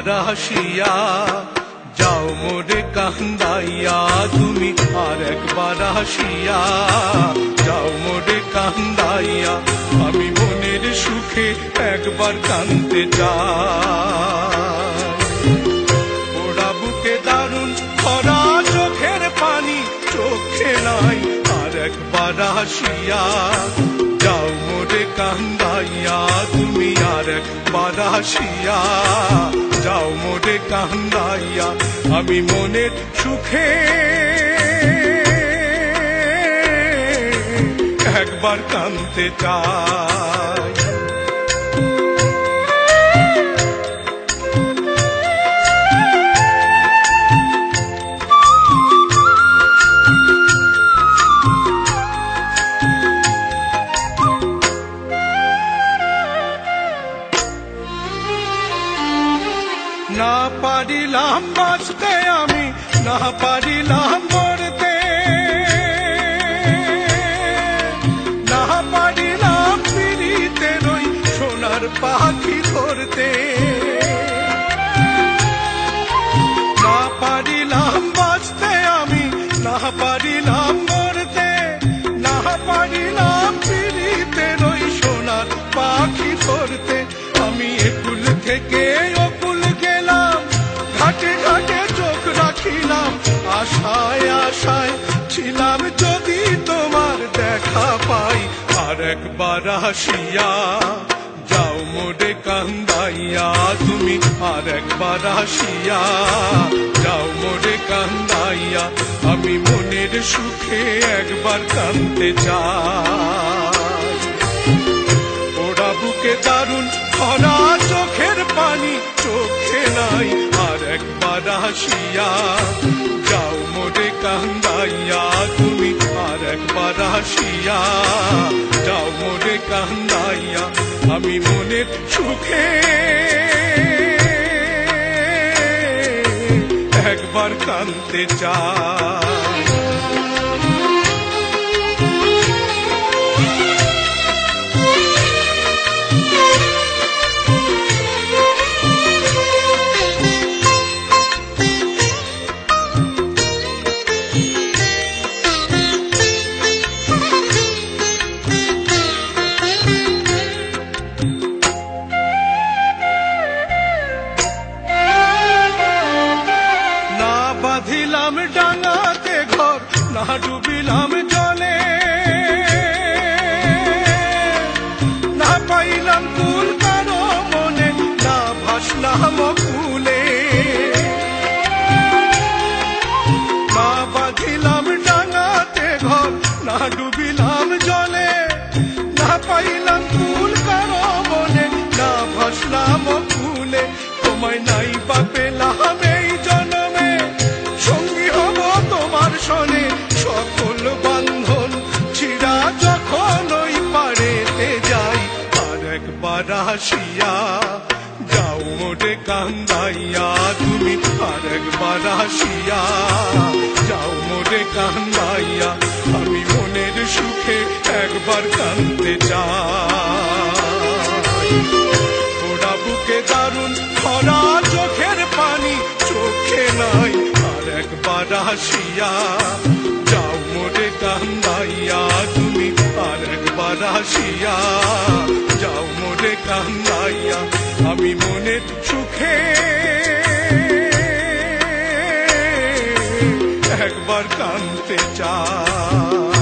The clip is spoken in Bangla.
একবার আসিয়া যাও মোরে কান্দাইয়া, তুমি আর একবার আসিয়া যাও মোরে কান্দাইয়া, আমি মনের সুখে একবার কাঁদতে চাই। ওরা বুকে দারুণ ভরা চোখের পানি চোখে নাই, আর একবার আসিয়া যাও মোরে কান্দাইয়া, তুমি আর একবার আসিয়া যাও মোরে কান্দাইয়া, আমি মনের সুখে একবার কাঁদতে চাই। না পারিলাম বাঁচতে আমি, না পারিলাম মরতে, না পারিলাম পিরিতে রই সোনার পাখি ধরতে, না পারিলাম বাঁচতে আমি, না পারিলাম মরতে, না পারিলাম পিরিতে রই সোনার পাখি ধরতে। আমি একুল থেকে অকুল গেলাম, ঘাটে ঘাটে চোখ রাখিলাম, আশায় আশায় ছিলাম যদি তোমার দেখা পাই, আর একবার আসিয়া যাও মোরে কান্দাইয়া, তুমি আর একবার আসিয়া যাও মোরে কান্দাইয়া, আমি মনের সুখে একবার কাঁদতে চাই। ওরা বুকে দারুণ ভরা চোখের পানি চোখে নাই, আর একবার আসিয়া যাও মোরে কান্দাইয়া, তুমি আর একবার আসিয়া যাও মোরে কান্দাইয়া, আমি মনের সুখে একবার কাঁদতে চাই। বাঁধিলাম ডাঙাতে ঘর, না ডুবিলাম জলে, না পাইলাম কুল কারো মনে, না ভাসলাম কুলে, না বাঁধিলাম ডাঙাতে ঘর, না ডুবিলাম জলে, না পাইলাম কুল কারো মনে, না ভাসলাম কুলে। তোমায় নাই বা পেলাম এই জন্মে, সঙ্গী হব তোমার সনে, সকল বান্ধন ছিড়া যখন ওই পারেতে যাই, আর একবার আসিয়া যাও মোরে কান্দাইয়া, তুমি আর একবার আসিয়া যাও মোরে কান্দাইয়া, আমি মনের সুখে একবার কাঁদতে চাই। ওরা বুকে দারুণ ভরা চোখের পানি চোখে নাই, আর একবার আসিয়া যাও মোরে কান্দাইয়া, তুমি আর একবার আসিয়া যাও মোরে কান্দাইয়া, আমি মনের সুখে একবার কাঁদতে চাই।